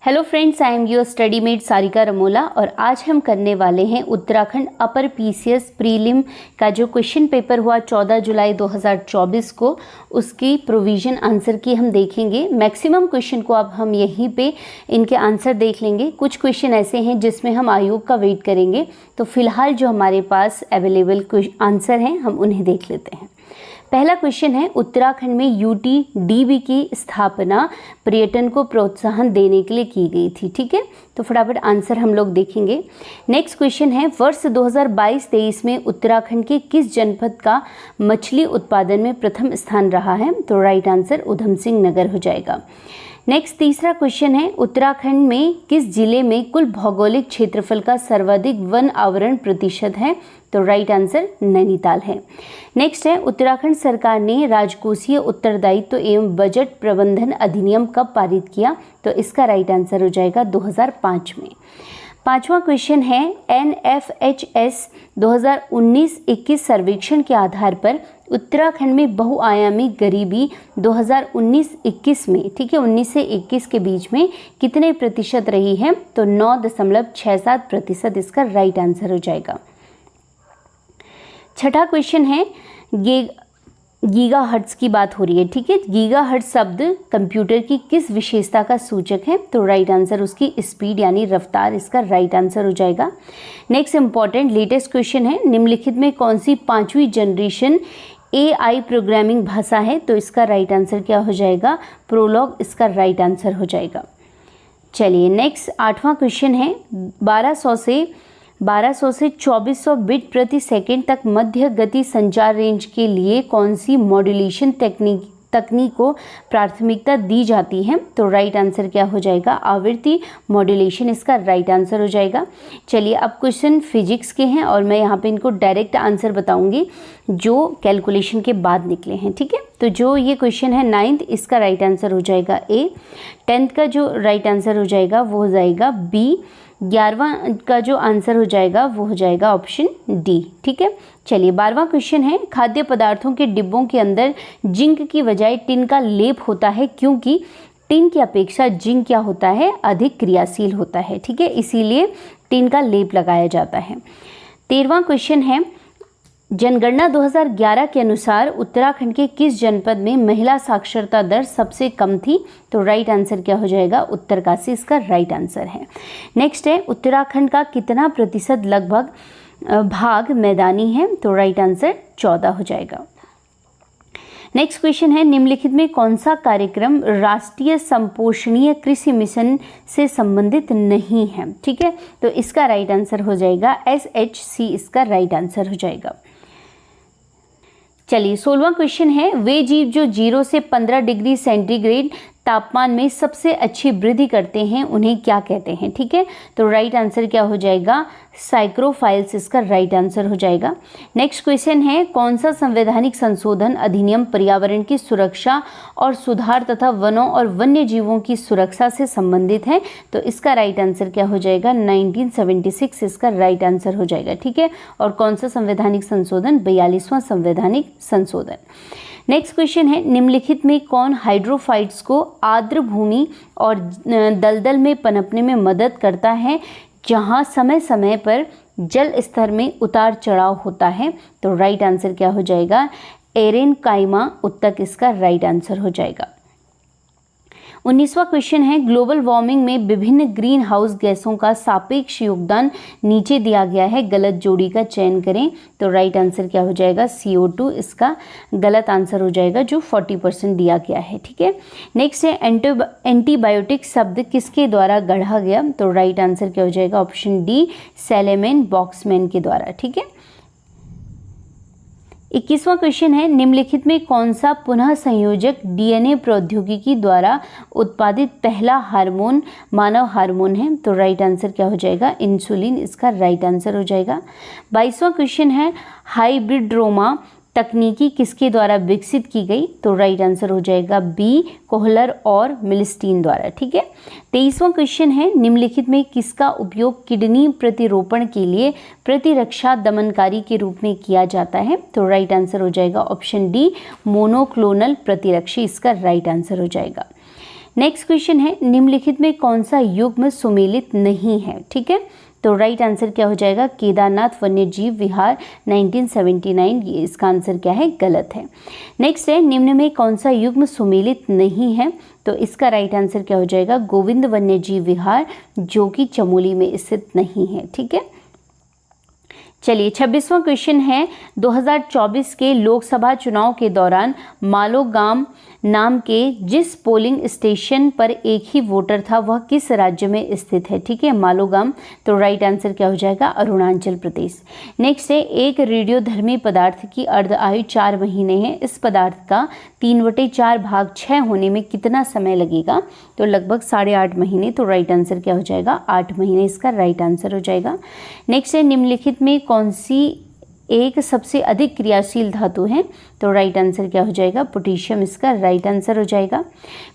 Hello friends, I am your study mate Sarika Ramola और आज हम करने वाले हैं उत्तराखंड अपर पीसीएस प्रीलिम का जो क्वेश्चन पेपर हुआ 14 जुलाई 2024 को, उसकी प्रोविज़न आंसर की हम देखेंगे। मैक्सिमम क्वेश्चन को अब हम यहीं पे इनके आंसर देख लेंगे। कुछ क्वेश्चन ऐसे हैं जिसमें हम आयोग का वेट करेंगे, तो फिलहाल जो हमारे पास अवेलेबल आंसर हैं हम उन्हें देख लेते हैं। पहला क्वेश्चन है, उत्तराखंड में यूटीडीबी की स्थापना पर्यटन को प्रोत्साहन देने के लिए की गई थी। ठीक है, तो फटाफट आंसर हम लोग देखेंगे। नेक्स्ट क्वेश्चन है, वर्ष 2022-23 में उत्तराखंड के किस जनपद का मछली उत्पादन में प्रथम स्थान रहा है? तो राइट आंसर उधम सिंह नगर हो जाएगा। नेक्स्ट तीसरा क्वेश्चन है, उत्तराखंड में किस जिले में कुल भौगोलिक क्षेत्रफल का सर्वाधिक वन आवरण प्रतिशत है? तो राइट आंसर नैनीताल है। नेक्स्ट है, उत्तराखंड सरकार ने राजकोषीय उत्तरदायित्व एवं बजट प्रबंधन अधिनियम कब पारित किया? तो इसका राइट आंसर हो जाएगा 2005 में। पांचवा क्वेश्चन है, NFHS 2019-21 सर्वेक्षण के आधार पर उत्तराखंड में बहुआयामी गरीबी 2019-21 में, ठीक है, 19 से 21 के बीच में कितने प्रतिशत रही है? तो 9.67% इसका राइट आंसर हो जाएगा। छठा क्वेश्चन है, गीगाहर्ट्ज की बात हो रही है। ठीक है, गीगाहर्ट्ज शब्द कंप्यूटर की किस विशेषता का सूचक है? तो राइट आंसर उसकी स्पीड यानी रफ्तार, इसका राइट आंसर हो जाएगा। नेक्स्ट इंपॉर्टेंट लेटेस्ट क्वेश्चन है, निम्नलिखित में कौन सी 5वीं जनरेशन AI प्रोग्रामिंग भाषा है? तो इसका राइट आंसर क्या हो जाएगा? प्रोलॉग, इसका राइट आंसर हो जाएगा। चलिए नेक्स्ट 8वां क्वेश्चन है, 1200 से 2400 बिट प्रति सेकंड तक मध्य गति संचार रेंज के लिए कौन सी मॉड्यूलेशन तकनीक को प्राथमिकता दी जाती है? तो राइट आंसर क्या हो जाएगा? आवृत्ति मॉड्यूलेशन, इसका राइट आंसर हो जाएगा। चलिए अब क्वेश्चन फिजिक्स के हैं और मैं यहाँ पे इनको डायरेक्ट आंसर बताऊंगी जो कैलकुलेशन के बाद निकले हैं। ठीक है, तो जो ये क्वेश्चन है 9th, इसका राइट आंसर हो जाएगा A। 10th का जो राइट आंसर हो जाएगा वो हो जाएगा B। 11वां का जो आंसर हो जाएगा वो हो जाएगा ऑप्शन D। ठीक है, चलिए 12वां क्वेश्चन है, खाद्य पदार्थों के डिब्बों के अंदर जिंक की बजाय टिन का लेप होता है क्योंकि टिन की अपेक्षा जिंक क्या होता है? अधिक क्रियाशील होता है। ठीक है, इसीलिए टिन का लेप लगाया जाता है। 13वां क्वेश्चन है, जनगणना 2011 के अनुसार उत्तराखंड के किस जनपद में महिला साक्षरता दर सबसे कम थी? तो राइट आंसर क्या हो जाएगा? उत्तरकाशी, इसका राइट आंसर है। नेक्स्ट है, उत्तराखंड का कितना प्रतिशत लगभग भाग मैदानी है? तो राइट आंसर 14 हो जाएगा। नेक्स्ट क्वेश्चन है, निम्नलिखित में कौन सा कार्यक्रम राष्ट्रीय संपोषणीय कृषि मिशन से संबंधित नहीं है? ठीक है, तो इसका राइट आंसर हो जाएगा SHC, इसका राइट आंसर हो जाएगा। चलिए 16वां क्वेश्चन है, वे जीव जो 0 से 15 डिग्री सेंटीग्रेड तापमान में सबसे अच्छी वृद्धि करते हैं उन्हें क्या कहते हैं? ठीक है, तो राइट आंसर क्या हो जाएगा? साइक्रोफाइल्स, इसका राइट आंसर हो जाएगा। नेक्स्ट क्वेश्चन है, कौन सा संवैधानिक संशोधन अधिनियम पर्यावरण की सुरक्षा और सुधार तथा वनों और वन्य जीवों की सुरक्षा से संबंधित है? तो इसका राइट आंसर क्या हो जाएगा? 1976, इसका राइट आंसर हो जाएगा। ठीक है, और कौन सा संवैधानिक संशोधन? 42वां संवैधानिक संशोधन। नेक्स्ट क्वेश्चन है, निम्नलिखित में कौन हाइड्रोफाइट्स को आर्द्र भूमि और दलदल में पनपने में मदद करता है जहां समय समय पर जल स्तर में उतार चढ़ाव होता है? तो राइट आंसर क्या हो जाएगा? एरेनकाइमा उत्तक, इसका राइट आंसर हो जाएगा। 19वां क्वेश्चन है, ग्लोबल वार्मिंग में विभिन्न ग्रीन हाउस गैसों का सापेक्ष योगदान नीचे दिया गया है, गलत जोड़ी का चयन करें। तो राइट आंसर क्या हो जाएगा? CO2, इसका गलत आंसर हो जाएगा जो 40% दिया गया है। ठीक है, नेक्स्ट है, एंटीबायोटिक शब्द किसके द्वारा गढ़ा गया? तो राइट आंसर क्या हो जाएगा? ऑप्शन D, सेलेमेन बॉक्समैन के द्वारा। ठीक है, 21वां क्वेश्चन है, निम्नलिखित में कौन सा पुनः संयोजक DNA प्रौद्योगिकी द्वारा उत्पादित पहला हार्मोन मानव हार्मोन है? तो राइट आंसर क्या हो जाएगा? इंसुलिन, इसका राइट आंसर हो जाएगा। 22वां क्वेश्चन है, हाइब्रिडोमा तकनीकी किसके द्वारा विकसित की गई? तो राइट आंसर हो जाएगा B, कोहलर और मिलस्टीन द्वारा। ठीक है, 23वां क्वेश्चन है, निम्नलिखित में किसका उपयोग किडनी प्रतिरोपण के लिए प्रतिरक्षा दमनकारी के रूप में किया जाता है? तो राइट आंसर हो जाएगा ऑप्शन D, मोनोक्लोनल प्रतिरक्षी, इसका राइट आंसर हो जाएगा। नेक्स्ट क्वेश्चन है, निम्नलिखित में कौन सा युग्म सुमेलित नहीं है? ठीक है, तो राइट आंसर क्या हो जाएगा? केदारनाथ वन्यजीव विहार 1979, ये इसका आंसर क्या है? गलत है। नेक्स्ट है, निम्न में कौन सा युग्म सुमेलित नहीं है? तो इसका राइट आंसर क्या हो जाएगा? गोविंद वन्यजीव विहार, जो कि चमोली में स्थित नहीं है। ठीक है, चलिए 26वां क्वेश्चन है, 2024 के लोकसभा चुनाव के दौरान मालोगाम नाम के जिस पोलिंग स्टेशन पर एक ही वोटर था वह किस राज्य में स्थित है? ठीक है, मालोगाम। तो राइट आंसर क्या हो जाएगा? अरुणाचल प्रदेश। नेक्स्ट है, एक रेडियोधर्मी पदार्थ की अर्ध आयु 4 महीने है। इस पदार्थ का 3/4 भाग 6 होने में कितना समय लगेगा? तो लगभग 8.5 महीने। तो राइट आंसर क्या हो जाएगा? 8 महीने इसका राइट आंसर हो जाएगा। नेक्स्ट है, निम्नलिखित में कौन सी एक सबसे अधिक क्रियाशील धातु है? तो राइट आंसर क्या हो जाएगा? पोटेशियम इसका राइट आंसर हो जाएगा।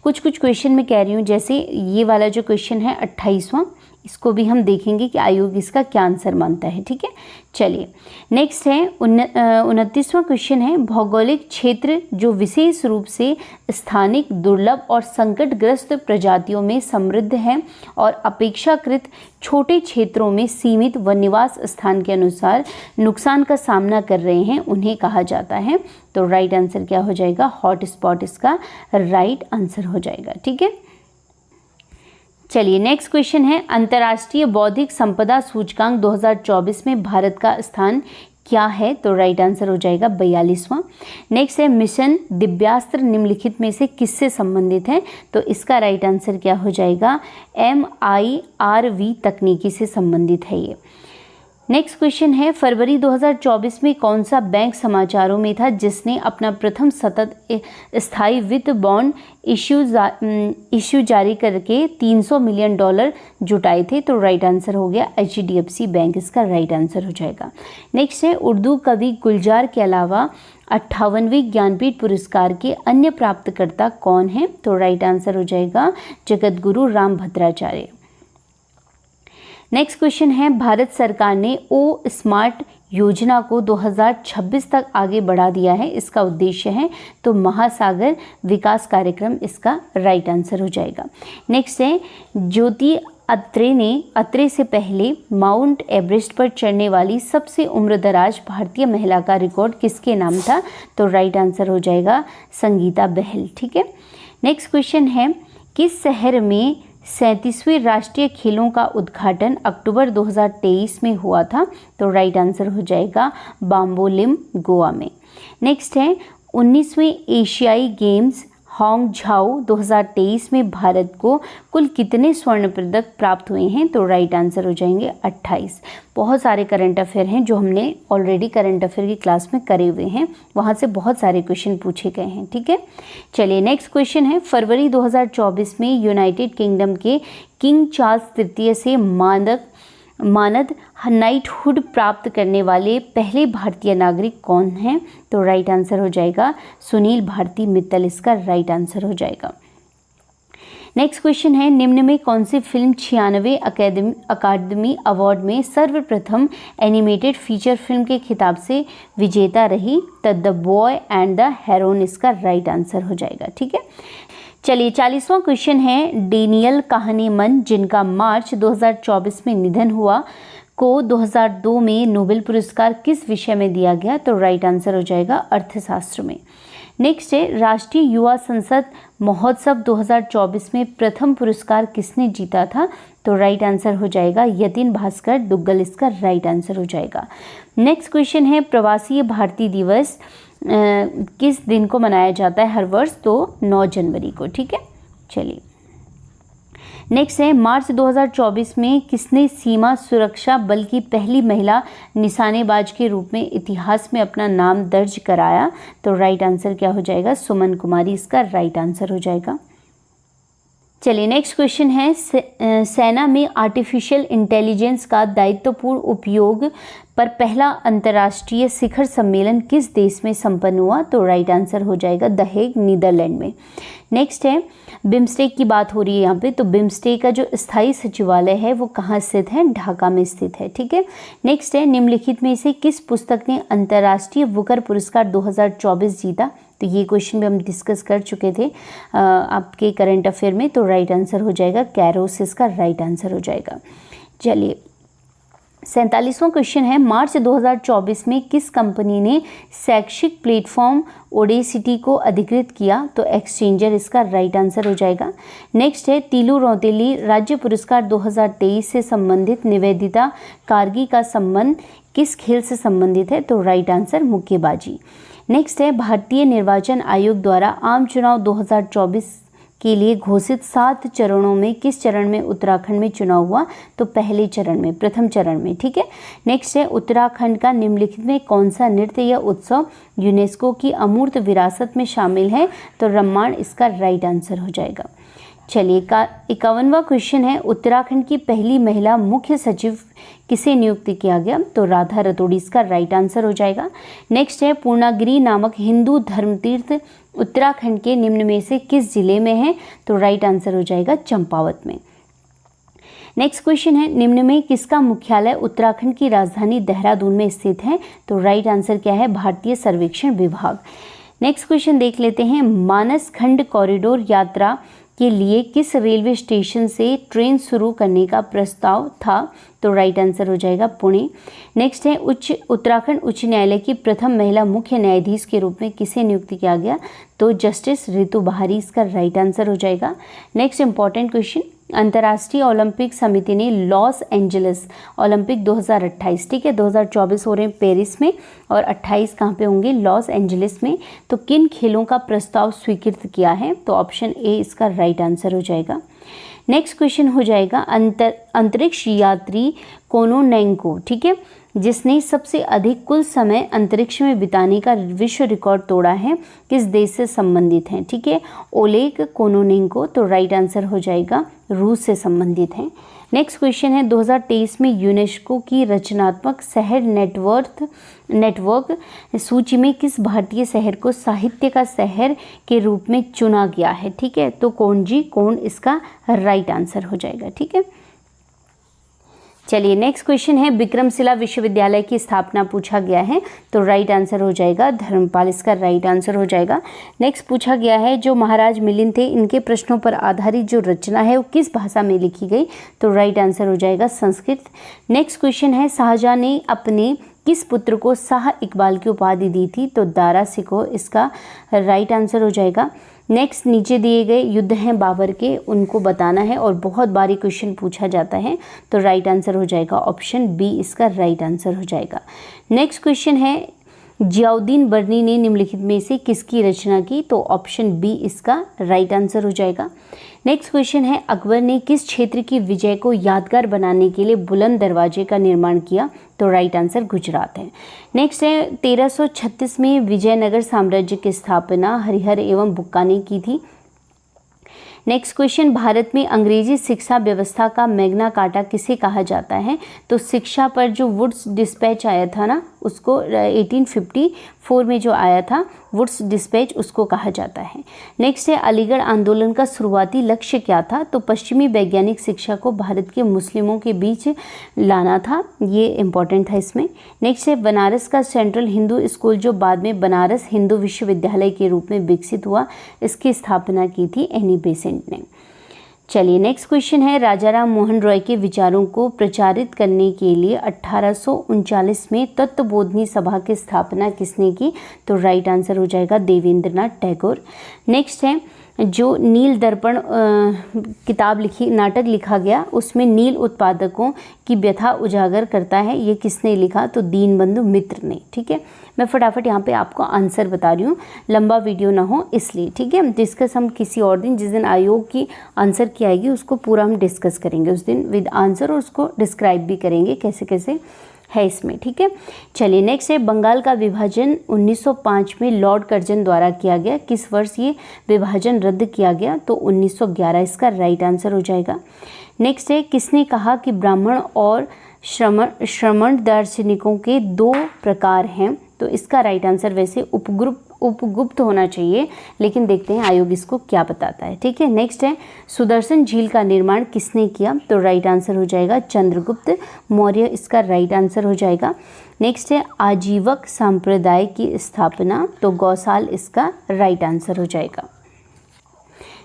कुछ क्वेश्चन में कह रही हूँ, जैसे ये वाला जो क्वेश्चन है 28वां, इसको भी हम देखेंगे कि आयोग इसका क्या आंसर मानता है। ठीक है, चलिए नेक्स्ट है 29वां क्वेश्चन है, भौगोलिक क्षेत्र जो विशेष रूप से स्थानिक दुर्लभ और संकटग्रस्त प्रजातियों में समृद्ध है और अपेक्षाकृत छोटे क्षेत्रों में सीमित व निवास स्थान के अनुसार नुकसान का सामना कर रहे हैं, उन्हें कहा जाता है। तो राइट आंसर क्या हो जाएगा? हॉट स्पॉट इसका राइट आंसर हो जाएगा। ठीक है, चलिए नेक्स्ट क्वेश्चन है, अंतर्राष्ट्रीय बौद्धिक संपदा सूचकांक 2024 में भारत का स्थान क्या है? तो राइट आंसर हो जाएगा 42वां। नेक्स्ट है, मिशन दिव्यास्त्र निम्नलिखित में से किससे संबंधित है? तो इसका राइट आंसर क्या हो जाएगा? MIRV तकनीकी से संबंधित है ये। नेक्स्ट क्वेश्चन है, फरवरी 2024 में कौन सा बैंक समाचारों में था जिसने अपना प्रथम सतत स्थायी वित्त बॉन्ड इश्यू जारी करके $300 मिलियन जुटाए थे? तो राइट आंसर हो गया HDFC बैंक, इसका राइट आंसर हो जाएगा। नेक्स्ट है, उर्दू कवि गुलजार के अलावा 58वें ज्ञानपीठ पुरस्कार के अन्य प्राप्तकर्ता कौन हैं? तो राइट आंसर हो जाएगा जगतगुरु रामभद्राचार्य। नेक्स्ट क्वेश्चन है, भारत सरकार ने ओ स्मार्ट योजना को 2026 तक आगे बढ़ा दिया है, इसका उद्देश्य है? तो महासागर विकास कार्यक्रम इसका राइट आंसर हो जाएगा। नेक्स्ट है, ज्योति अत्रे से पहले माउंट एवरेस्ट पर चढ़ने वाली सबसे उम्रदराज भारतीय महिला का रिकॉर्ड किसके नाम था? तो राइट आंसर हो जाएगा संगीता बहल। ठीक है, नेक्स्ट क्वेश्चन है, किस शहर में 37वें राष्ट्रीय खेलों का उद्घाटन अक्टूबर 2023 में हुआ था? तो राइट आंसर हो जाएगा बाम्बोलिम, गोवा में। नेक्स्ट है, 19वें एशियाई गेम्स हांगझाऊ 2023 में भारत को कुल कितने स्वर्ण पदक प्राप्त हुए हैं? तो राइट आंसर हो जाएंगे 28। बहुत सारे करंट अफेयर हैं जो हमने ऑलरेडी करंट अफेयर की क्लास में करे हुए हैं, वहाँ से बहुत सारे क्वेश्चन पूछे गए हैं। ठीक है, चलिए नेक्स्ट क्वेश्चन है, फरवरी 2024 में यूनाइटेड किंगडम के किंग चार्ल्स तृतीय से मानद नाइटहुड प्राप्त करने वाले पहले भारतीय नागरिक कौन हैं? तो राइट आंसर हो जाएगा सुनील भारती मित्तल, इसका राइट आंसर हो जाएगा। नेक्स्ट क्वेश्चन है, निम्न में कौन सी फिल्म 96 अकादमी अवार्ड में सर्वप्रथम एनिमेटेड फीचर फिल्म के खिताब से विजेता रही? The boy and the heroin, इसका राइट आंसर हो जाएगा। ठीक है, चलिए 40वां क्वेश्चन है, डेनियल काहनेमन जिनका मार्च 2024 में निधन हुआ को 2002 में नोबेल पुरस्कार किस विषय में दिया गया? तो राइट आंसर हो जाएगा अर्थशास्त्र में। नेक्स्ट है, राष्ट्रीय युवा संसद महोत्सव 2024 में प्रथम पुरस्कार किसने जीता था? तो राइट आंसर हो जाएगा यतिन भास्कर दुग्गल, इसका राइट आंसर हो जाएगा। नेक्स्ट क्वेश्चन है, प्रवासी भारतीय दिवस किस दिन को मनाया जाता है हर वर्ष? तो 9 जनवरी को। ठीक है, चलिए नेक्स्ट है, मार्च 2024 में किसने सीमा सुरक्षा बल की पहली महिला निशानेबाज के रूप में इतिहास में अपना नाम दर्ज कराया? तो राइट आंसर क्या हो जाएगा? सुमन कुमारी, इसका राइट आंसर हो जाएगा। चलिए नेक्स्ट क्वेश्चन है, सेना में आर्टिफिशियल इंटेलिजेंस का दायित्वपूर्ण उपयोग पर पहला अंतर्राष्ट्रीय शिखर सम्मेलन किस देश में संपन्न हुआ? तो राइट आंसर हो जाएगा द हेग, नीदरलैंड में। नेक्स्ट है, बिम्स्टेक की बात हो रही है यहाँ पे, तो बिम्स्टेक का जो स्थायी सचिवालय है वो कहाँ स्थित है? ढाका में स्थित है। ठीक है, नेक्स्ट है, निम्नलिखित में से किस पुस्तक ने अंतर्राष्ट्रीय बुकर पुरस्कार 2024 जीता? तो ये क्वेश्चन भी हम डिस्कस कर चुके थे आपके करंट अफेयर में। तो राइट आंसर हो जाएगा कैरोस, इसका राइट आंसर हो जाएगा। चलिए 47वां क्वेश्चन है, मार्च 2024 में किस कंपनी ने शैक्षिक प्लेटफॉर्म ओडेसिटी को अधिकृत किया? तो एक्सचेंजर, इसका राइट आंसर हो जाएगा। नेक्स्ट है, तीलू रौतेली राज्य पुरस्कार 2023 से संबंधित निवेदिता कारगी का संबंध किस खेल से संबंधित है? तो राइट आंसर मुक्केबाजी। नेक्स्ट है, भारतीय निर्वाचन आयोग द्वारा आम चुनाव 2024 के लिए घोषित 7 चरणों में किस चरण में उत्तराखंड में चुनाव हुआ? तो पहले चरण में, प्रथम चरण में। ठीक है। नेक्स्ट है, उत्तराखंड का निम्नलिखित में कौन सा नृत्य या उत्सव यूनेस्को की अमूर्त विरासत में शामिल है? तो रम्माण, इसका राइट आंसर हो जाएगा। चलिए 51वां क्वेश्चन है, उत्तराखंड की पहली महिला मुख्य सचिव किसे नियुक्त किया गया? तो राधा रतोड़ी, इसका राइट आंसर हो जाएगा। नेक्स्ट है, पूर्णागिरि नामक हिंदू धर्मतीर्थ उत्तराखंड के निम्न में से किस जिले में है? तो राइट आंसर हो जाएगा चंपावत में। नेक्स्ट क्वेश्चन है, निम्न में किसका मुख्यालय उत्तराखंड की राजधानी देहरादून में स्थित है? तो राइट आंसर क्या है? भारतीय सर्वेक्षण विभाग। नेक्स्ट क्वेश्चन देख लेते हैं, मानस खंड कॉरिडोर यात्रा के लिए किस रेलवे स्टेशन से ट्रेन शुरू करने का प्रस्ताव था? तो राइट आंसर हो जाएगा पुणे। नेक्स्ट है, उत्तराखंड उच्च न्यायालय की प्रथम महिला मुख्य न्यायाधीश के रूप में किसे नियुक्त किया गया? तो जस्टिस रितु बहारी, इसका राइट आंसर हो जाएगा। नेक्स्ट इंपॉर्टेंट क्वेश्चन, अंतर्राष्ट्रीय ओलंपिक समिति ने लॉस एंजलिस ओलंपिक 2028, ठीक है, 2024 हो रहे हैं पेरिस में और 28 कहाँ पे होंगे? लॉस एंजलिस में। तो किन खेलों का प्रस्ताव स्वीकृत किया है? तो ऑप्शन ए इसका राइट आंसर हो जाएगा। नेक्स्ट क्वेश्चन हो जाएगा, अंतरिक्ष यात्री कोनोनेंको, ठीक है, जिसने सबसे अधिक कुल समय अंतरिक्ष में बिताने का विश्व रिकॉर्ड तोड़ा है, किस देश से संबंधित हैं? ठीक है, ओलेग कोनोनेंको। तो राइट आंसर हो जाएगा रूस से संबंधित हैं। नेक्स्ट क्वेश्चन है, 2023 में यूनेस्को की रचनात्मक शहर नेटवर्क सूची में किस भारतीय शहर को साहित्य का शहर के रूप में चुना गया है? ठीक है, तो कोंजीकोड, इसका राइट आंसर हो जाएगा। ठीक है। चलिए नेक्स्ट क्वेश्चन है, विक्रमशिला विश्वविद्यालय की स्थापना पूछा गया है, तो राइट आंसर हो जाएगा धर्मपाल, इसका राइट आंसर हो जाएगा। नेक्स्ट पूछा गया है, जो महाराज मिलिंद थे इनके प्रश्नों पर आधारित जो रचना है वो किस भाषा में लिखी गई? तो राइट आंसर हो जाएगा संस्कृत। नेक्स्ट क्वेश्चन है, शाहजहां ने अपने किस पुत्र को शाह इकबाल की उपाधि दी थी? तो दारा सिकोह, इसका राइट आंसर हो जाएगा। नेक्स्ट, नीचे दिए गए युद्ध हैं बाबर के, उनको बताना है और बहुत बारी क्वेश्चन पूछा जाता है, तो राइट आंसर हो जाएगा ऑप्शन बी, इसका राइट आंसर हो जाएगा। नेक्स्ट क्वेश्चन है, जियाउद्दीन बर्नी ने निम्नलिखित में से किसकी रचना की? तो ऑप्शन बी इसका राइट आंसर हो जाएगा। नेक्स्ट क्वेश्चन है, अकबर ने किस क्षेत्र की विजय को यादगार बनाने के लिए बुलंद दरवाजे का निर्माण किया? तो राइट आंसर गुजरात है। नेक्स्ट है, 1336 में विजयनगर साम्राज्य की स्थापना हरिहर एवं बुक्का ने की थी। नेक्स्ट क्वेश्चन, भारत में अंग्रेजी शिक्षा व्यवस्था का मैग्ना कार्टा किसे कहा जाता है? तो शिक्षा पर जो वुड्स डिस्पैच आया था ना, उसको 1854 में जो आया था वुड्स डिस्पैच, उसको कहा जाता है। नेक्स्ट है, अलीगढ़ आंदोलन का शुरुआती लक्ष्य क्या था? तो पश्चिमी वैज्ञानिक शिक्षा को भारत के मुस्लिमों के बीच लाना था, ये इंपॉर्टेंट था इसमें। नेक्स्ट है, बनारस का सेंट्रल हिंदू स्कूल जो बाद में बनारस हिंदू विश्वविद्यालय के रूप में विकसित हुआ, इसकी स्थापना की थी एनी बेसेंट ने। चलिए नेक्स्ट क्वेश्चन है, राजा राम मोहन रॉय के विचारों को प्रचारित करने के लिए 1839 में तत्वबोधिनी सभा की स्थापना किसने की? तो राइट आंसर हो जाएगा देवेंद्रनाथ टैगोर। नेक्स्ट है, जो नील दर्पण किताब लिखी, नाटक लिखा गया, उसमें नील उत्पादकों की व्यथा उजागर करता है, ये किसने लिखा? तो दीनबंधु मित्र ने। ठीक है, मैं फटाफट यहाँ पे आपको आंसर बता रही हूँ, लंबा वीडियो ना हो इसलिए। ठीक है, डिस्कस हम किसी और दिन, जिस दिन आयोग की आंसर की आएगी उसको पूरा हम डिस्कस करेंगे उस दिन विद आंसर, और उसको डिस्क्राइब भी करेंगे कैसे कैसे है इसमें। ठीक है, चलिए नेक्स्ट है, बंगाल का विभाजन 1905 में लॉर्ड कर्जन द्वारा किया गया, किस वर्ष ये विभाजन रद्द किया गया? तो 1911, इसका राइट आंसर हो जाएगा। नेक्स्ट है, किसने कहा कि ब्राह्मण और श्रमण दार्शनिकों के 2 प्रकार हैं? तो इसका राइट आंसर वैसे उपगुप्त होना चाहिए, लेकिन देखते हैं आयोग इसको क्या बताता है। ठीक है, नेक्स्ट है सुदर्शन झील का निर्माण किसने किया? तो राइट आंसर हो जाएगा चंद्रगुप्त मौर्य, इसका राइट आंसर हो जाएगा। नेक्स्ट है आजीवक संप्रदाय की स्थापना, तो गौसाल इसका राइट आंसर हो जाएगा।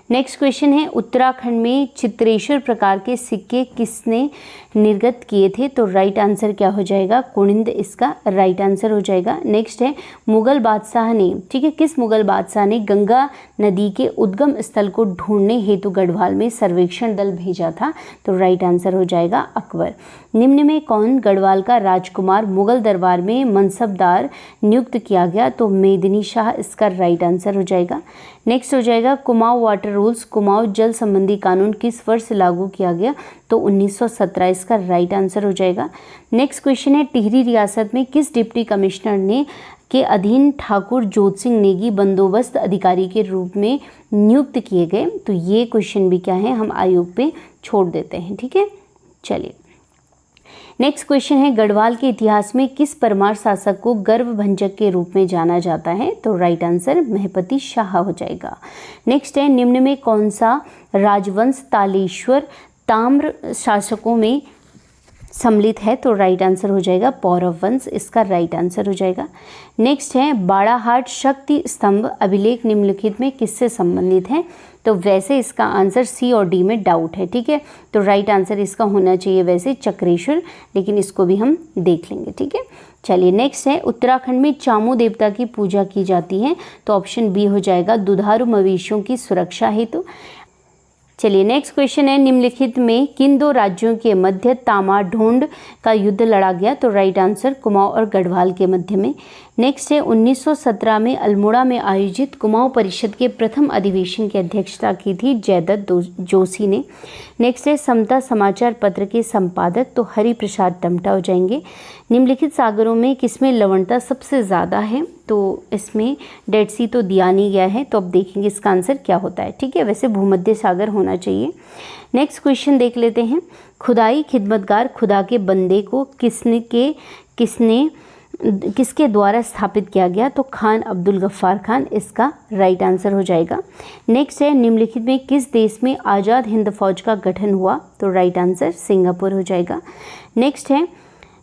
नेक्स्ट क्वेश्चन है उत्तराखंड में चित्रेश्वर प्रकार के सिक्के किसने निर्गत किए थे? तो राइट आंसर क्या हो जाएगा? कुनिंद इसका राइट आंसर हो जाएगा। नेक्स्ट है मुगल बादशाह ने, ठीक है, किस मुगल बादशाह ने गंगा नदी के उद्गम स्थल को ढूंढने हेतु गढ़वाल में सर्वेक्षण दल भेजा था? तो राइट आंसर हो जाएगा अकबर। निम्न में कौन गढ़वाल का राजकुमार मुगल दरबार में मनसबदार नियुक्त किया गया? तो मेदिनी शाह इसका राइट आंसर हो जाएगा। नेक्स्ट हो जाएगा कुमाऊं वाटर रूल्स, कुमाऊं जल संबंधी कानून किस वर्ष लागू किया गया? तो 1917 इसका राइट आंसर हो जाएगा। नेक्स्ट क्वेश्चन है टिहरी रियासत में किस डिप्टी कमिश्नर ने के अधीन ठाकुर जोत सिंह नेगी बंदोबस्त अधिकारी के रूप में नियुक्त किए गए? तो ये क्वेश्चन भी क्या है, हम आयोग पे छोड़ देते हैं। ठीक है, चलिए नेक्स्ट क्वेश्चन है गढ़वाल के इतिहास में किस परमार शासक को गर्वभंजक के रूप में जाना जाता है? तो राइट आंसर महपति शाह हो जाएगा। नेक्स्ट है निम्न में कौन सा राजवंश तालेश्वर ताम्र शासकों में सम्मिलित है? तो राइट आंसर हो जाएगा पौरव वंश, इसका राइट आंसर हो जाएगा। नेक्स्ट है बाड़ाहाट शक्ति स्तंभ अभिलेख निम्नलिखित में किससे संबंधित है? तो वैसे इसका आंसर सी और डी में डाउट है। ठीक है, तो राइट आंसर इसका होना चाहिए वैसे चक्रेश्वर, लेकिन इसको भी हम देख लेंगे। ठीक है, चलिए नेक्स्ट है उत्तराखंड में चामू देवता की पूजा की जाती है? तो ऑप्शन बी हो जाएगा दुधारू मवेशियों की सुरक्षा हेतु। चलिए नेक्स्ट क्वेश्चन है निम्नलिखित में किन दो राज्यों के मध्य तामा ढोंड का युद्ध लड़ा गया? तो राइट आंसर कुमाऊं और गढ़वाल के मध्य में। नेक्स्ट है 1917 में अल्मोड़ा में आयोजित कुमाऊं परिषद के प्रथम अधिवेशन की अध्यक्षता की थी जयदत्त जोशी ने। नेक्स्ट है समता समाचार पत्र के संपादक तो हरि प्रसाद टमटा हो जाएंगे। निम्नलिखित सागरों में किसमें लवणता सबसे ज़्यादा है? तो इसमें डेड सी तो दिया नहीं गया है, तो अब देखेंगे इसका आंसर क्या होता है। ठीक है, वैसे भूमध्य सागर होना चाहिए। नेक्स्ट क्वेश्चन देख लेते हैं खुदाई खिदमतगार खुदा के बंदे को किसके द्वारा स्थापित किया गया? तो खान अब्दुल गफ्फार खान, इसका राइट आंसर हो जाएगा। नेक्स्ट है निम्नलिखित में किस देश में आज़ाद हिंद फौज का गठन हुआ? तो राइट आंसर सिंगापुर हो जाएगा। नेक्स्ट है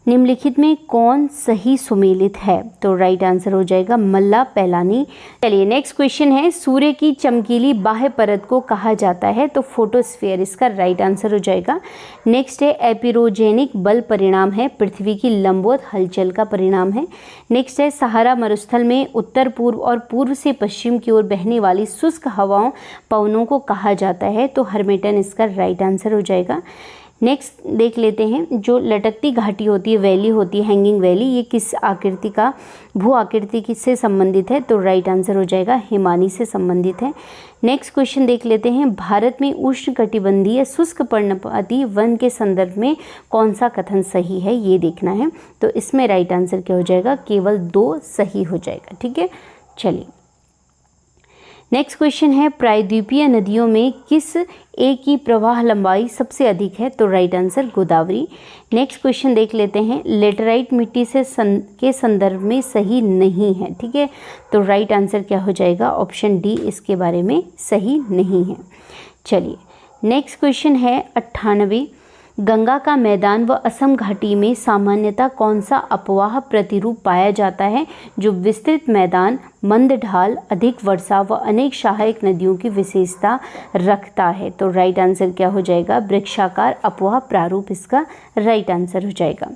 निम्नलिखित में कौन सही सुमेलित है? तो राइट आंसर हो जाएगा मल्ला पैलानी। चलिए नेक्स्ट क्वेश्चन है सूर्य की चमकीली बाह्य परत को कहा जाता है? तो फोटोस्फीयर, इसका राइट आंसर हो जाएगा। नेक्स्ट है एपिरोजेनिक बल परिणाम है पृथ्वी की लंबवत हलचल का परिणाम है। नेक्स्ट है सहारा मरुस्थल में उत्तर पूर्व और पूर्व से पश्चिम की ओर बहने वाली शुष्क हवाओं पवनों को कहा जाता है? तो हर्मेटन, इसका राइट आंसर हो जाएगा। नेक्स्ट देख लेते हैं जो लटकती घाटी होती है, वैली होती है, हैंगिंग वैली, ये किस आकृति का भू आकृति किससे संबंधित है? तो राइट आंसर हो जाएगा हिमानी से संबंधित है। नेक्स्ट क्वेश्चन देख लेते हैं भारत में उष्णकटिबंधीय शुष्क पर्णपाती वन के संदर्भ में कौन सा कथन सही है, ये देखना है। तो इसमें राइट आंसर क्या हो जाएगा? केवल 2 सही हो जाएगा। ठीक है, चलिए नेक्स्ट क्वेश्चन है प्रायद्वीपीय नदियों में किस एक की प्रवाह लंबाई सबसे अधिक है? तो right answer Godavari. Next question देख लेते हैं लेटराइट मिट्टी से के संदर्भ में सही नहीं है। ठीक है, तो राइट आंसर क्या हो जाएगा? ऑप्शन डी इसके बारे में सही नहीं है। चलिए नेक्स्ट क्वेश्चन है 98 गंगा का मैदान व असम घाटी में सामान्यतः कौन सा अपवाह प्रतिरूप पाया जाता है जो विस्तृत मैदान, मंद ढाल, अधिक वर्षा व अनेक सहायक नदियों की विशेषता रखता है? तो राइट आंसर क्या हो जाएगा? वृक्षाकार अपवाह प्रारूप, इसका राइट आंसर हो जाएगा।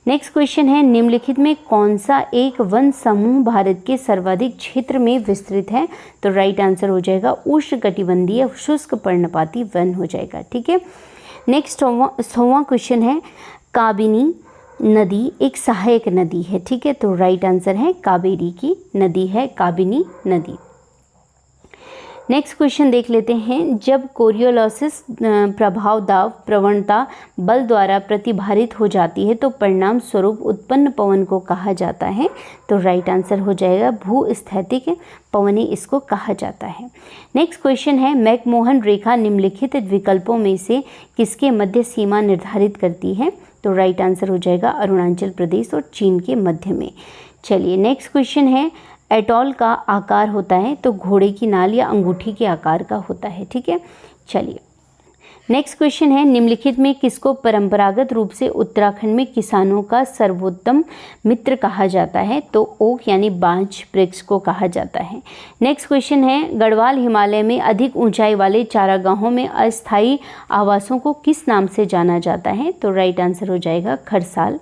नेक्स्ट क्वेश्चन है निम्नलिखित में कौन सा एक वन समूह भारत के सर्वाधिक क्षेत्र में विस्तृत है? तो राइट आंसर हो जाएगा उष्णकटिबंधीय शुष्क पर्णपाती वन हो जाएगा। ठीक है, नेक्स्ट 100वां क्वेश्चन है काबिनी नदी एक सहायक नदी है? ठीक है, तो राइट आंसर है कावेरी की नदी है काबिनी नदी। नेक्स्ट क्वेश्चन देख लेते हैं जब कोरियोलिसिस प्रभाव दाब प्रवणता बल द्वारा प्रतिभारित हो जाती है तो परिणाम स्वरूप उत्पन्न पवन को कहा जाता है? तो राइट आंसर हो जाएगा भूस्थैतिक पवनी, इसको कहा जाता है। नेक्स्ट क्वेश्चन है मैकमोहन रेखा निम्नलिखित विकल्पों में से किसके मध्य सीमा निर्धारित करती है? तो राइट आंसर हो जाएगा अरुणाचल प्रदेश और चीन के मध्य में। चलिए नेक्स्ट क्वेश्चन है एटॉल का आकार होता है तो घोड़े की नाल या अंगूठी के आकार का होता है। ठीक है, चलिए नेक्स्ट क्वेश्चन है, निम्नलिखित में किसको परंपरागत रूप से उत्तराखंड में किसानों का सर्वोत्तम मित्र कहा जाता है? तो ओक यानी बांज वृक्ष को कहा जाता है। नेक्स्ट क्वेश्चन है, गढ़वाल हिमालय में अधिक ऊंचाई वाले चारागाहों में अस्थायी आवासों को किस नाम से जाना जाता है? तो राइट आंसर हो जाएगा खरसाल।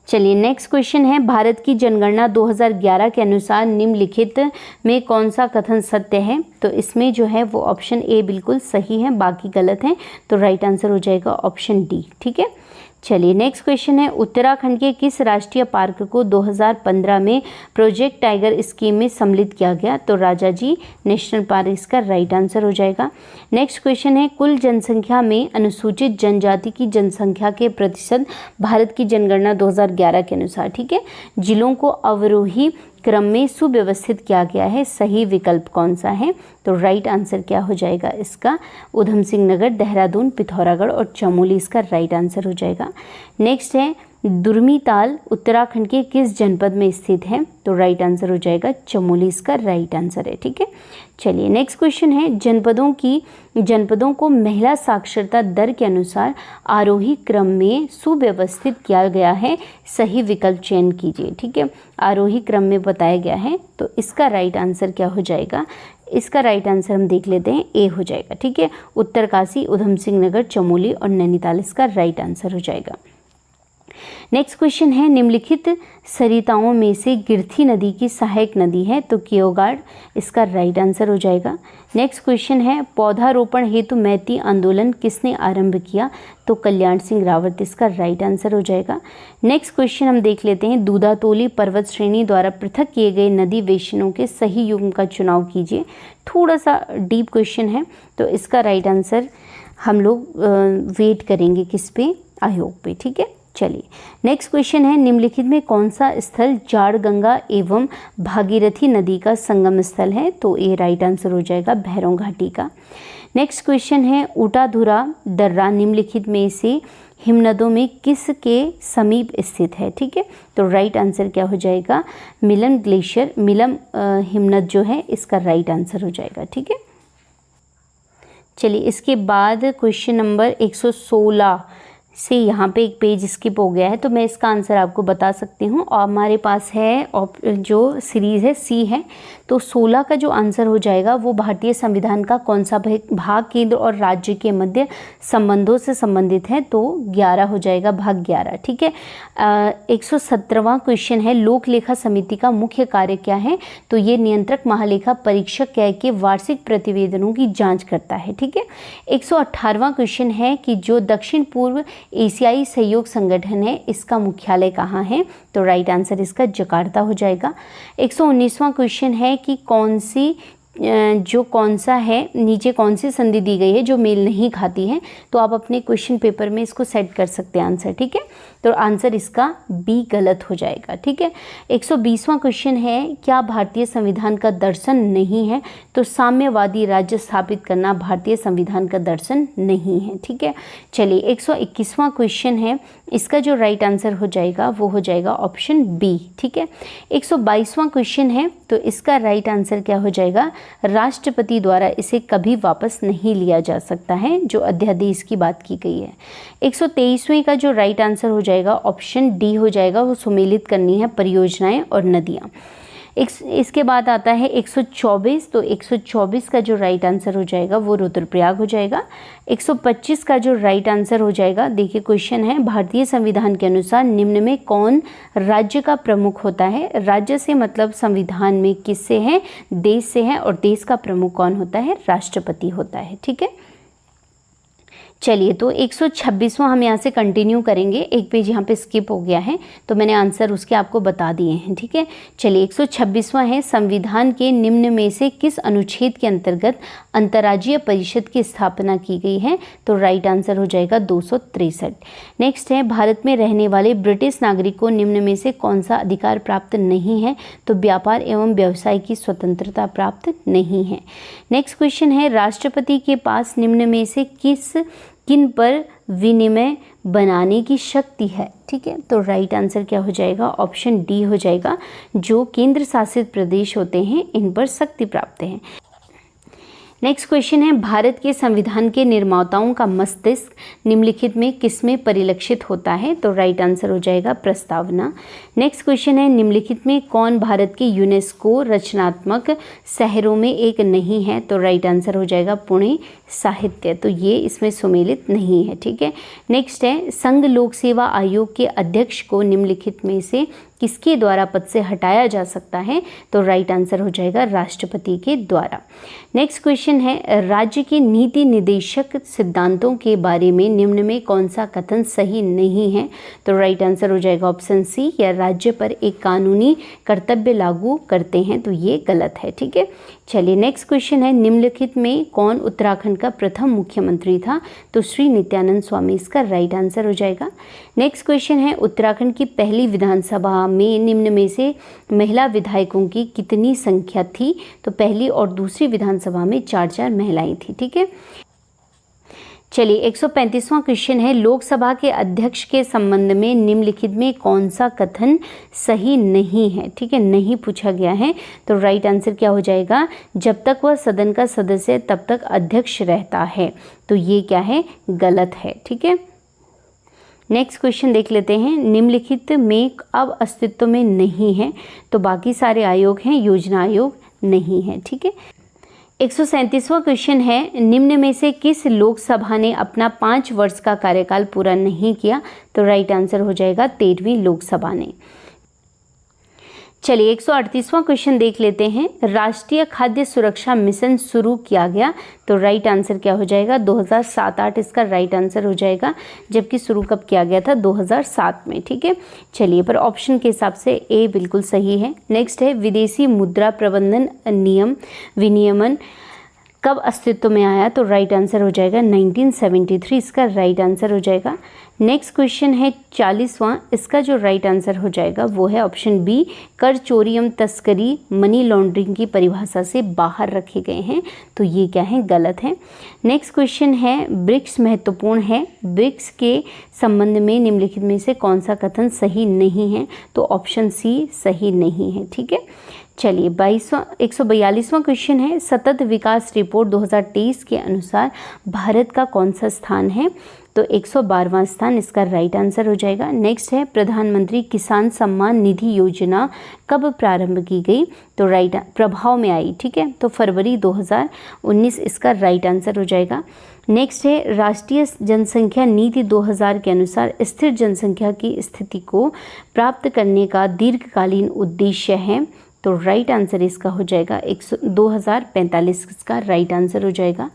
चलिए नेक्स्ट क्वेश्चन है, भारत की जनगणना 2011 के अनुसार निम्नलिखित में कौन सा कथन सत्य है? तो इसमें जो है वो ऑप्शन ए बिल्कुल सही है, बाकी गलत हैं, तो राइट आंसर हो जाएगा ऑप्शन डी। ठीक है, चलिए नेक्स्ट क्वेश्चन है, उत्तराखंड के किस राष्ट्रीय पार्क को 2015 में प्रोजेक्ट टाइगर स्कीम में सम्मिलित किया गया? तो राजाजी नेशनल पार्क इसका राइट आंसर हो जाएगा। नेक्स्ट क्वेश्चन है, कुल जनसंख्या में अनुसूचित जनजाति की जनसंख्या के प्रतिशत भारत की जनगणना 2011 के अनुसार, ठीक है, जिलों को अवरोही क्रम में सुव्यवस्थित किया गया है, सही विकल्प कौन सा है? तो राइट आंसर क्या हो जाएगा इसका? उधम सिंह नगर, देहरादून, पिथौरागढ़ और चमोली इसका राइट आंसर हो जाएगा। नेक्स्ट है, दुर्मी ताल उत्तराखंड के किस जनपद में स्थित है? तो राइट आंसर हो जाएगा चमोली इसका राइट आंसर है। ठीक है, चलिए नेक्स्ट क्वेश्चन है, जनपदों को महिला साक्षरता दर के अनुसार आरोही क्रम में सुव्यवस्थित किया गया है, सही विकल्प चयन कीजिए। ठीक है, आरोही क्रम में बताया गया है, तो इसका राइट आंसर क्या हो जाएगा? इसका राइट आंसर हम देख लेते हैं, ए हो जाएगा। ठीक है, उत्तरकाशी, उधम सिंह नगर, चमोली और नैनीताल इसका राइट आंसर हो जाएगा। नेक्स्ट क्वेश्चन है, निम्नलिखित सरिताओं में से गिरथी नदी की सहायक नदी है? तो कियोगाड़ इसका राइट आंसर हो जाएगा। नेक्स्ट क्वेश्चन है, पौधारोपण हेतु मैती आंदोलन किसने आरंभ किया? तो कल्याण सिंह रावत इसका राइट आंसर हो जाएगा। नेक्स्ट क्वेश्चन हम देख लेते हैं, दूधातोली पर्वत श्रेणी द्वारा पृथक किए गए नदी वेशनों के सही युग्म का चुनाव कीजिए। थोड़ा सा डीप क्वेश्चन है, तो इसका राइट आंसर हम लोग वेट करेंगे किस पे? आयोग पे। ठीक है, चलिए नेक्स्ट क्वेश्चन है, निम्नलिखित में कौन सा स्थल जाड़ गंगा एवं भागीरथी नदी का संगम स्थल है? तो ये राइट आंसर हो जाएगा भैरव घाटी का। नेक्स्ट क्वेश्चन है, ऊटाधुरा दर्रा निम्नलिखित में से हिमनदों में किस के समीप स्थित है? ठीक है, तो राइट आंसर क्या हो जाएगा? मिलन ग्लेशियर, मिलम हिमनद जो है इसका राइट आंसर हो जाएगा। ठीक है, चलिए इसके बाद क्वेश्चन नंबर 116 से यहाँ पे एक पेज स्किप हो गया है, तो मैं इसका आंसर आपको बता सकती हूँ। और हमारे पास है जो सीरीज़ है सी है, तो 16 का जो आंसर हो जाएगा वो भारतीय संविधान का कौन सा भाग केंद्र और राज्य के मध्य संबंधों से संबंधित है? तो 11 हो जाएगा, भाग 11। ठीक है, 117वां क्वेश्चन है, लोक लेखा समिति का मुख्य कार्य क्या है? तो ये नियंत्रक महालेखा परीक्षक के वार्षिक प्रतिवेदनों की जाँच करता है। ठीक है, 118वां क्वेश्चन है कि जो दक्षिण पूर्व एशियाई सहयोग संगठन है इसका मुख्यालय कहाँ है? तो राइट आंसर इसका जकार्ता हो जाएगा। 119वां क्वेश्चन है कि कौन सा है, नीचे कौन सी संधि दी गई है जो मेल नहीं खाती है? तो आप अपने क्वेश्चन पेपर में इसको सेट कर सकते हैं आंसर। ठीक है, तो आंसर इसका बी गलत हो जाएगा। ठीक है, 120वां क्वेश्चन है, क्या भारतीय संविधान का दर्शन नहीं है? तो साम्यवादी राज्य स्थापित करना भारतीय संविधान का दर्शन नहीं है। ठीक है, चलिए 121वां क्वेश्चन है, इसका जो राइट आंसर हो जाएगा वो हो जाएगा ऑप्शन बी। ठीक है, 122वां क्वेश्चन है, तो इसका राइट आंसर क्या हो जाएगा? राष्ट्रपति द्वारा इसे कभी वापस नहीं लिया जा सकता है, जो अध्यादेश की बात की गई है। 123वें का जो राइट आंसर हो जाएगा ऑप्शन डी हो जाएगा, वो सुमेलित करनी है परियोजनाएं और नदियाँ। इसके बाद आता है 124, तो 124 का जो राइट आंसर हो जाएगा वो रुद्रप्रयाग हो जाएगा। 125 का जो राइट आंसर हो जाएगा, देखिए क्वेश्चन है, भारतीय संविधान के अनुसार निम्न में कौन राज्य का प्रमुख होता है? राज्य से मतलब संविधान में किससे है? देश से है, और देश का प्रमुख कौन होता है? राष्ट्रपति होता है। ठीक है, चलिए तो 126वां हम यहाँ से कंटिन्यू करेंगे, एक पेज यहाँ पे स्किप हो गया है, तो मैंने आंसर उसके आपको बता दिए हैं। ठीक है, चलिए 126वां है, संविधान के निम्न में से किस अनुच्छेद के अंतर्गत अंतर्राज्यीय परिषद की स्थापना की गई है? तो राइट आंसर हो जाएगा 263। नेक्स्ट है, भारत में रहने वाले ब्रिटिश नागरिक को निम्न में से कौन सा अधिकार प्राप्त नहीं है? तो व्यापार एवं व्यवसाय की स्वतंत्रता प्राप्त नहीं है। नेक्स्ट क्वेश्चन है, राष्ट्रपति के पास निम्न में से किस किन पर विनिमय बनाने की शक्ति है। ठीक है, तो राइट आंसर क्या हो जाएगा, ऑप्शन डी हो जाएगा। जो केंद्र शासित प्रदेश होते हैं इन पर शक्ति प्राप्त है। नेक्स्ट क्वेश्चन है, भारत के संविधान के निर्माताओं का मस्तिष्क निम्नलिखित में किसमें परिलक्षित होता है। तो राइट आंसर हो जाएगा प्रस्तावना। नेक्स्ट क्वेश्चन है, निम्नलिखित में कौन भारत के यूनेस्को रचनात्मक शहरों में एक नहीं है। तो राइट आंसर हो जाएगा पुणे साहित्य, तो ये इसमें सुमेलित नहीं है। ठीक है, नेक्स्ट है, संघ लोक सेवा आयोग के अध्यक्ष को निम्नलिखित में से किसके द्वारा पद से हटाया जा सकता है। तो राइट आंसर हो जाएगा राष्ट्रपति के द्वारा। नेक्स्ट क्वेश्चन है, राज्य के नीति निदेशक सिद्धांतों के बारे में निम्न में कौन सा कथन सही नहीं है। तो राइट आंसर हो जाएगा ऑप्शन सी, या राज्य पर एक कानूनी कर्तव्य लागू करते हैं, तो ये गलत है। ठीक है, चलिए नेक्स्ट क्वेश्चन है, निम्नलिखित में कौन उत्तराखंड का प्रथम मुख्यमंत्री था। तो श्री नित्यानंद स्वामी इसका राइट आंसर हो जाएगा। नेक्स्ट क्वेश्चन है, उत्तराखंड की पहली विधानसभा में निम्न में से महिला विधायकों की कितनी संख्या थी। तो पहली और दूसरी विधानसभा में 4 महिलाएं थी। ठीक है, चलिए 135वां क्वेश्चन है, लोकसभा के अध्यक्ष के संबंध में निम्नलिखित में कौन सा कथन सही नहीं है। ठीक है, नहीं पूछा गया है, तो राइट आंसर क्या हो जाएगा, जब तक वह सदन का सदस्य तब तक अध्यक्ष रहता है। तो ये क्या है, गलत है। ठीक है, नेक्स्ट क्वेश्चन देख लेते हैं, निम्नलिखित में अब अस्तित्व में नहीं है। तो बाकी सारे आयोग हैं, योजना आयोग नहीं है। ठीक है, 137वां क्वेश्चन है, निम्न में से किस लोकसभा ने अपना 5 वर्ष का कार्यकाल पूरा नहीं किया। तो राइट आंसर हो जाएगा 13वीं लोकसभा ने। चलिए 138वां क्वेश्चन देख लेते हैं, राष्ट्रीय खाद्य सुरक्षा मिशन शुरू किया गया। तो राइट आंसर क्या हो जाएगा, 2007-8 इसका राइट आंसर हो जाएगा, जबकि शुरू कब किया गया था, 2007 में। ठीक है, चलिए पर ऑप्शन के हिसाब से ए बिल्कुल सही है। नेक्स्ट है, विदेशी मुद्रा प्रबंधन नियम विनियमन कब अस्तित्व में आया। तो राइट आंसर हो जाएगा 1973 इसका राइट आंसर हो जाएगा। नेक्स्ट क्वेश्चन है 40वां, इसका जो राइट आंसर हो जाएगा वो है ऑप्शन बी, कर चोरी एवं तस्करी मनी लॉन्ड्रिंग की परिभाषा से बाहर रखे गए हैं। तो ये क्या है, गलत है। नेक्स्ट क्वेश्चन है, ब्रिक्स महत्वपूर्ण है, ब्रिक्स के संबंध में निम्नलिखित में से कौन सा कथन सही नहीं है। तो ऑप्शन सी सही नहीं है। ठीक है, चलिए 142वां क्वेश्चन है, सतत विकास रिपोर्ट 2023 के अनुसार भारत का कौन सा स्थान है। तो 112वां स्थान इसका राइट आंसर हो जाएगा। नेक्स्ट है, प्रधानमंत्री किसान सम्मान निधि योजना कब प्रारंभ की गई। तो राइट प्रभाव में आई। ठीक है, तो फरवरी 2019 इसका राइट आंसर हो जाएगा। नेक्स्ट है, राष्ट्रीय जनसंख्या नीति 2000 के अनुसार स्थिर जनसंख्या की स्थिति को प्राप्त करने का दीर्घकालीन उद्देश्य है। तो राइट आंसर इसका हो जाएगा 2045 इसका राइट आंसर हो जाएगा।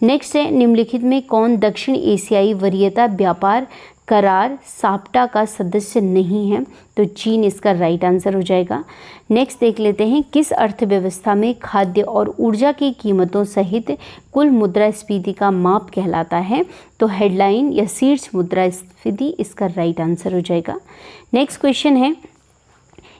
नेक्स्ट है, निम्नलिखित में कौन दक्षिण एशियाई वरीयता व्यापार करार साप्टा का सदस्य नहीं है। तो चीन इसका राइट आंसर हो जाएगा। नेक्स्ट देख लेते हैं, किस अर्थव्यवस्था में खाद्य और ऊर्जा की कीमतों सहित कुल मुद्रास्फीति का माप कहलाता है। तो हेडलाइन या शीर्ष मुद्रास्फीति इसका राइट आंसर हो जाएगा। नेक्स्ट क्वेश्चन है,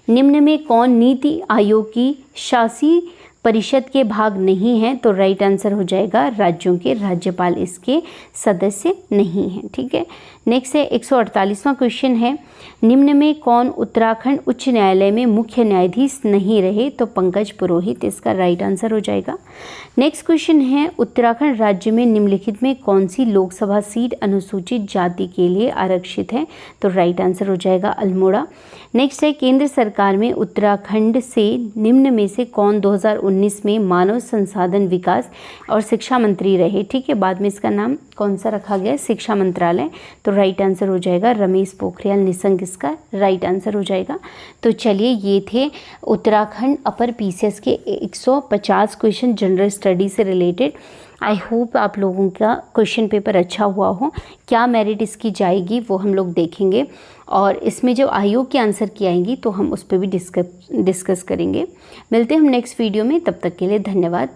निम्न में कौन नीति आयोग की शासी परिषद के भाग नहीं है। तो राइट आंसर हो जाएगा राज्यों के राज्यपाल इसके सदस्य नहीं हैं। ठीक है, नेक्स्ट है 148वां क्वेश्चन है, निम्न में कौन उत्तराखंड उच्च न्यायालय में मुख्य न्यायाधीश नहीं रहे। तो पंकज पुरोहित इसका राइट आंसर हो जाएगा। नेक्स्ट क्वेश्चन है, उत्तराखंड राज्य में निम्नलिखित में कौन सी लोकसभा सीट अनुसूचित जाति के लिए आरक्षित है। तो राइट आंसर हो जाएगा अल्मोड़ा। नेक्स्ट है, केंद्र सरकार में उत्तराखंड से निम्न में से कौन 2019 में मानव संसाधन विकास और शिक्षा मंत्री रहे। ठीक है, बाद में इसका नाम कौन सा रखा गया, शिक्षा मंत्रालय। तो राइट आंसर हो जाएगा रमेश पोखरियाल निशंक इसका राइट आंसर हो जाएगा। तो चलिए ये थे उत्तराखंड अपर पीसीएस के 150 क्वेश्चन जनरल स्टडी से रिलेटेड। आई होप आप लोगों का क्वेश्चन पेपर अच्छा हुआ हो। क्या मेरिट इसकी जाएगी वो हम लोग देखेंगे, और इसमें जो आयोग के आंसर की आएंगी तो हम उस पर भी डिस्कस करेंगे। मिलते हैं हम नेक्स्ट वीडियो में, तब तक के लिए धन्यवाद।